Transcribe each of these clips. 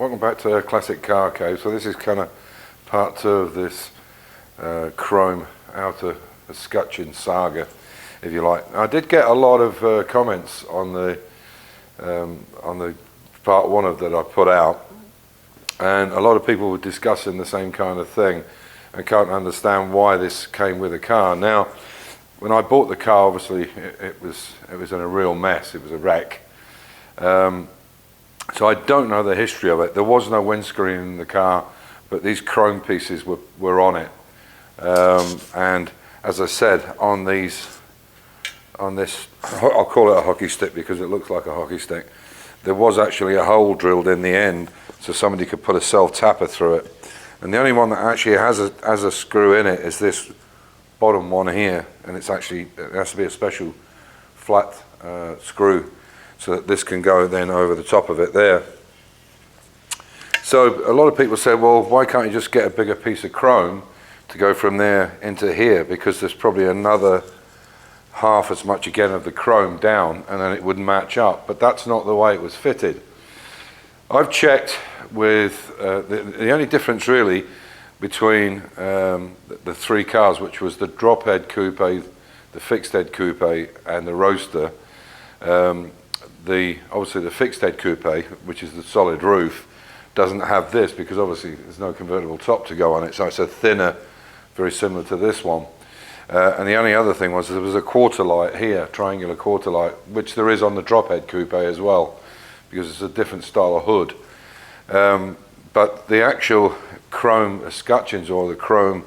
Welcome back to Classic Car Cave. So this is kind of part 2 of this chrome outer escutcheon saga, if you like. I did get a lot of comments on the part 1 of that I put out, and a lot of people were discussing the same kind of thing and can't understand why this came with a car. Now, when I bought the car, obviously it was in a real mess. It was a wreck. So I don't know the history of it. There was no windscreen in the car, but these chrome pieces were on it. And as I said, on this, I'll call it a hockey stick because it looks like a hockey stick, there was actually a hole drilled in the end so somebody could put a self-tapper through it. And the only one that actually has a screw in it is this bottom one here, and it has to be a special flat screw, so that this can go then over the top of it there. So a lot of people say, well, why can't you just get a bigger piece of chrome to go from there into here, because there's probably another half as much again of the chrome down, and then it wouldn't match up. But that's not the way it was fitted. I've checked with the only difference really between the 3 cars, which was the drop head coupe, the fixed head coupe, and the roadster. Obviously the fixed head coupe, which is the solid roof, doesn't have this because obviously there's no convertible top to go on it, so it's a thinner, very similar to this one. And the only other thing was there was a quarter light here, triangular quarter light, which there is on the drop head coupe as well, because it's a different style of hood. But the actual chrome escutcheons, or the chrome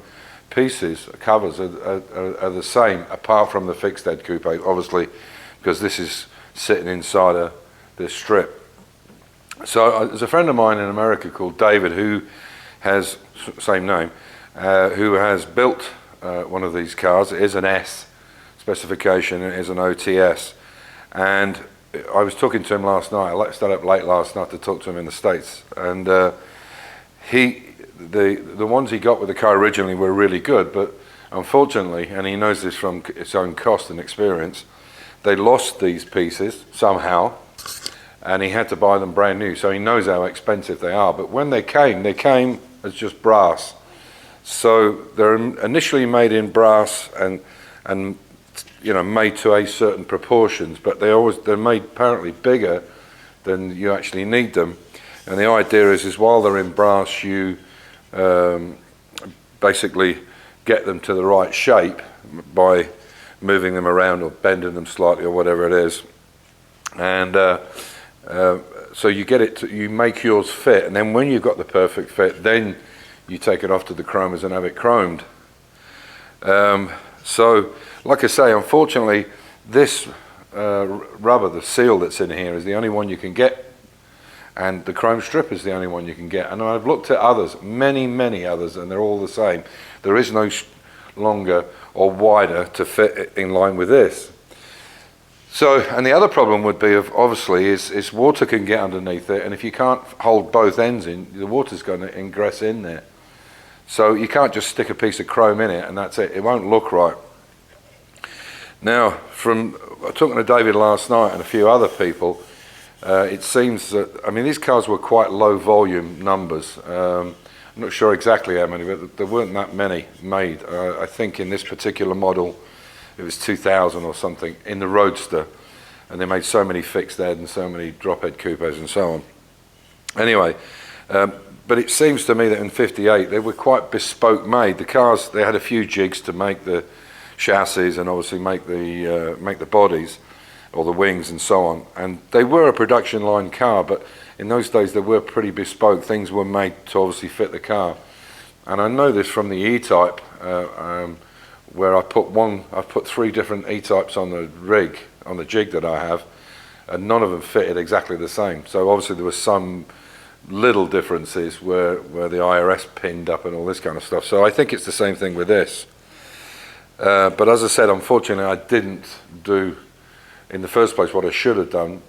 pieces, covers, are the same, apart from the fixed head coupe, obviously, because this is sitting inside this strip. So there's a friend of mine in America called David, who has, same name, who has built one of these cars. It is an S specification, it is an OTS. And I was talking to him last night. I stayed up late last night to talk to him in the States. And the ones he got with the car originally were really good, but unfortunately, and he knows this from his own cost and experience, they lost these pieces somehow, and he had to buy them brand new. So he knows how expensive they are. But when they came as just brass. So they're initially made in brass and made to a certain proportions, but they're made apparently bigger than you actually need them. And the idea is while they're in brass, you basically get them to the right shape by moving them around or bending them slightly or whatever it is. And so you make yours fit, and then when you've got the perfect fit, then you take it off to the chromers and have it chromed. So, like I say, unfortunately, this rubber, the seal that's in here, is the only one you can get, and the chrome strip is the only one you can get. And I've looked at others, many others, and they're all the same. There is no longer or wider to fit in line with this. So, and the other problem would be, obviously, is water can get underneath it, and if you can't hold both ends in, the water's going to ingress in there. So you can't just stick a piece of chrome in it and that's it. It won't look right. Now, from talking to David last night and a few other people, it seems that, I mean, these cars were quite low volume numbers. I'm not sure exactly how many, but there weren't that many made. I think in this particular model, it was 2,000 or something in the Roadster, and they made so many fixed head and so many drop head coupes and so on. Anyway, but it seems to me that in '58 they were quite bespoke made. The cars, they had a few jigs to make the chassis and obviously make the bodies or the wings and so on. And they were a production line car, but in those days they were pretty bespoke. Things were made to obviously fit the car. And I know this from the E-Type, where I've put 3 different E-Types on the rig, on the jig that I have, and none of them fitted exactly the same. So obviously there were some little differences where the IRS pinned up and all this kind of stuff. So I think it's the same thing with this. But as I said, unfortunately I didn't do, in the first place, what I should have done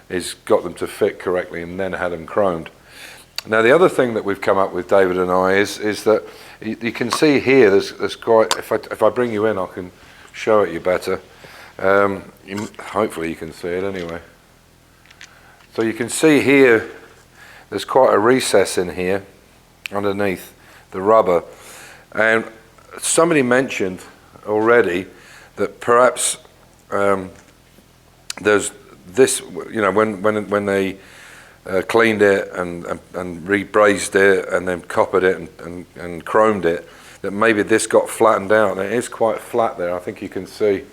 is got them to fit correctly and then had them chromed. Now the other thing that we've come up with, David and I, is that you can see here there's quite, if I bring you in I can show it you better. Hopefully you can see it anyway. So you can see here there's quite a recess in here underneath the rubber, and somebody mentioned already that perhaps there's this, you know, when they cleaned it and re-brazed it and then coppered it and chromed it, that maybe this got flattened out, and it is quite flat there. I think you can see,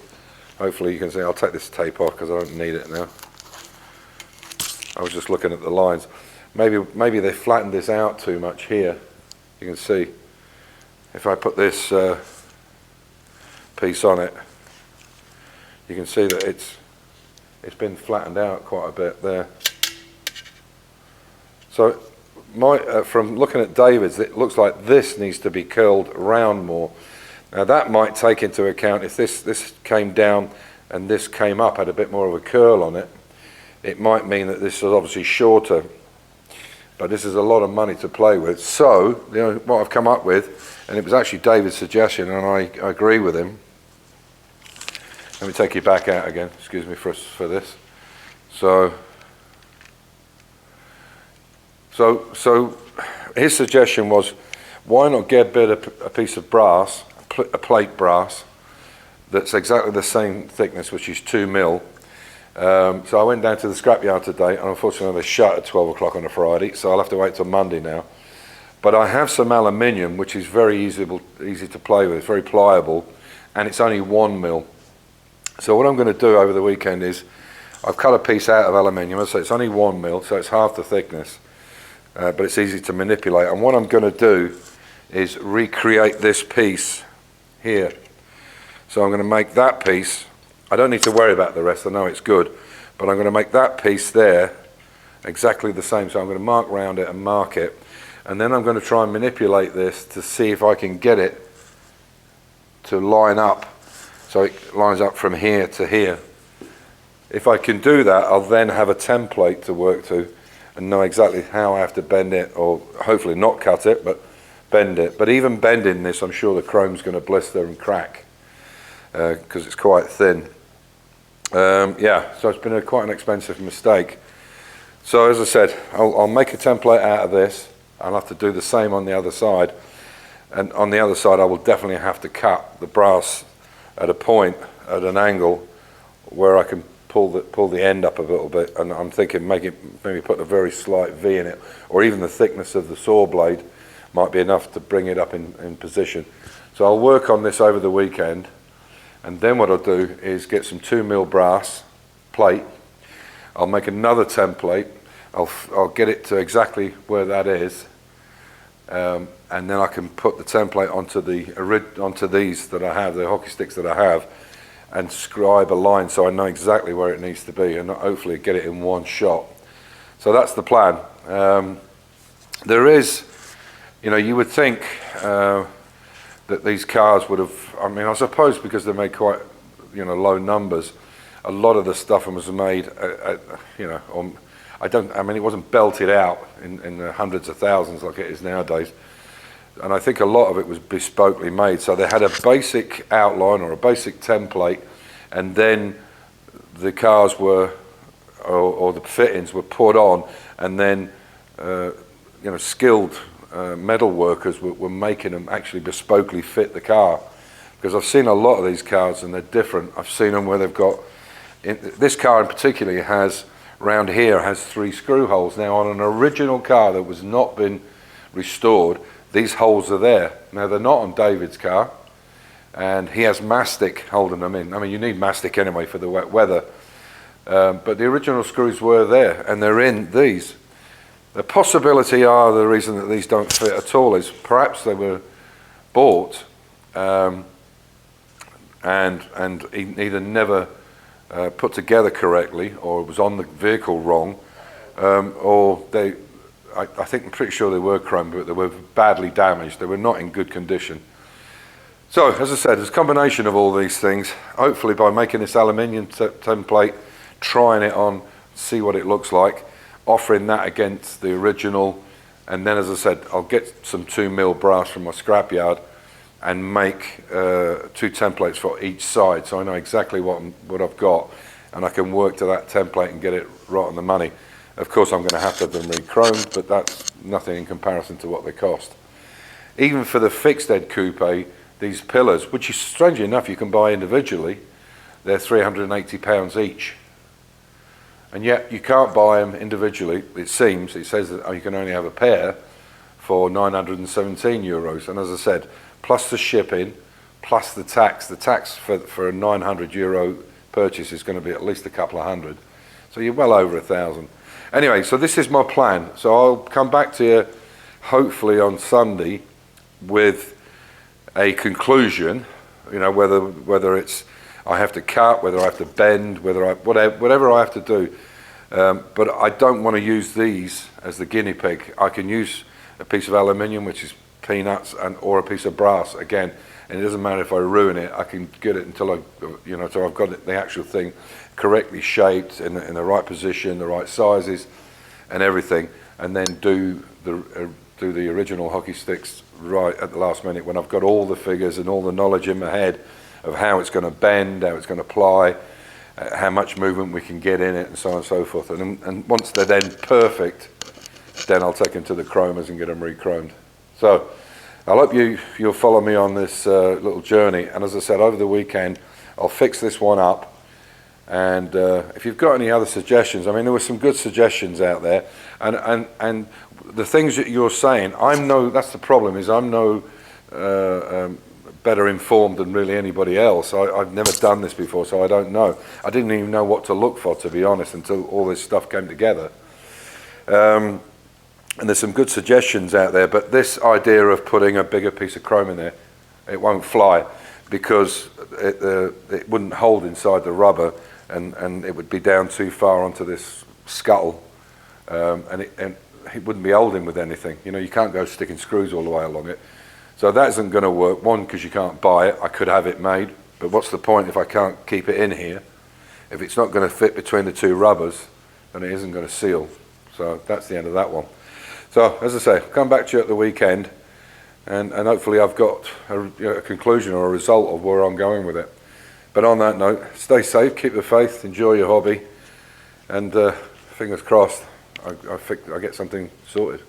hopefully you can see. I'll take this tape off because I don't need it now. I was just looking at the lines. Maybe they flattened this out too much here. You can see if I put this piece on it, you can see that it's been flattened out quite a bit there. So from looking at David's, it looks like this needs to be curled round more. Now that might take into account if this came down and this came up, had a bit more of a curl on it, it might mean that this is obviously shorter. But this is a lot of money to play with. So, you know, what I've come up with, and it was actually David's suggestion, and I agree with him. Let me take you back out again. Excuse me for this. So his suggestion was, why not get a piece of brass, a plate brass, that's exactly the same thickness, which is 2 mil. So I went down to the scrapyard today, and unfortunately they shut at 12 o'clock on a Friday, so I'll have to wait till Monday now. But I have some aluminium, which is very easy to play with, very pliable, and it's only 1 mil. So what I'm going to do over the weekend is, I've cut a piece out of aluminium, so it's only 1 mil, so it's half the thickness, but it's easy to manipulate. And what I'm going to do is recreate this piece here. So I'm going to make that piece. I don't need to worry about the rest, I know it's good, but I'm going to make that piece there exactly the same. So I'm going to mark round it and mark it, and then I'm going to try and manipulate this to see if I can get it to line up, so it lines up from here to here. If I can do that, I'll then have a template to work to and know exactly how I have to bend it, or hopefully not cut it, but bend it. But even bending this, I'm sure the chrome's going to blister and crack because it's quite thin. Yeah, so it's been quite an expensive mistake. So as I said, I'll make a template out of this. I'll have to do the same on the other side, and on the other side I will definitely have to cut the brass at a point, at an angle, where I can pull the end up a little bit, and I'm thinking maybe put a very slight V in it, or even the thickness of the saw blade might be enough to bring it up in position. So I'll work on this over the weekend, and then what I'll do is get some 2 mil brass plate. I'll make another template. I'll get it to exactly where that is, and then I can put the template onto these that I have, the hockey sticks that I have, and scribe a line so I know exactly where it needs to be, and hopefully get it in one shot. So that's the plan. There is, you know, you would think that these cars would have, I mean, I suppose because they made quite, you know, low numbers, a lot of the stuff was made, you know, I mean, it wasn't belted out in the hundreds of thousands like it is nowadays. And I think a lot of it was bespokely made. So they had a basic outline or a basic template, and then the cars were, or the fittings were put on, and then you know, skilled metal workers were making them actually bespokely fit the car. Because I've seen a lot of these cars and they're different. I've seen them where they've got, this car in particular has, round here has 3 screw holes. Now on an original car that was not been restored, these holes are there. Now they're not on David's car, and he has mastic holding them in. I mean, you need mastic anyway for the wet weather, but the original screws were there, and they're in these. The possibility are the reason that these don't fit at all is perhaps they were bought and either never put together correctly, or it was on the vehicle wrong, or they, I think I'm pretty sure they were chrome, but they were badly damaged. They were not in good condition. So, as I said, there's a combination of all these things. Hopefully by making this aluminium template, trying it on, see what it looks like, offering that against the original, and then, as I said, I'll get some 2 mil brass from my scrapyard and make 2 templates for each side, so I know exactly what I've got, and I can work to that template and get it right on the money. Of course, I'm going to have to have them re-chromed, but that's nothing in comparison to what they cost. Even for the fixed head coupe, these pillars, which is strangely enough you can buy individually, they're £380 each. And yet you can't buy them individually, it seems. It says that you can only have a pair for €917. And as I said, plus the shipping, plus the tax. The tax for a €900 purchase is going to be at least a couple of hundred. So you're well over 1,000. Anyway, so this is my plan. So I'll come back to you hopefully on Sunday with a conclusion, you know, whether it's I have to cut, whether I have to bend, whatever I have to do. But I don't want to use these as the guinea pig. I can use a piece of aluminium, which is peanuts, or a piece of brass again. And it doesn't matter if I ruin it. I can get it until until I've got the actual thing correctly shaped in the right position, the right sizes, and everything, and then do the original hockey sticks right at the last minute when I've got all the figures and all the knowledge in my head of how it's going to bend, how it's going to ply, how much movement we can get in it, and so on and so forth. And once they're then perfect, then I'll take them to the chromers and get them re-chromed. So I hope you'll follow me on this little journey. And as I said, over the weekend, I'll fix this one up. And if you've got any other suggestions, I mean, there were some good suggestions out there. And the things that you're saying, that's the problem, is I'm no better informed than really anybody else. I've never done this before, so I don't know. I didn't even know what to look for, to be honest, until all this stuff came together. And there's some good suggestions out there, but this idea of putting a bigger piece of chrome in there, it won't fly, because it wouldn't hold inside the rubber, and it would be down too far onto this scuttle, and it wouldn't be holding with anything. You know, you can't go sticking screws all the way along it. So that isn't going to work. One, because you can't buy it. I could have it made, but what's the point if I can't keep it in here? If it's not going to fit between the two rubbers, then it isn't going to seal. So that's the end of that one. So as I say, I'll come back to you at the weekend, and hopefully I've got a conclusion or a result of where I'm going with it. But on that note, stay safe, keep the faith, enjoy your hobby, and fingers crossed I get something sorted.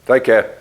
Take care.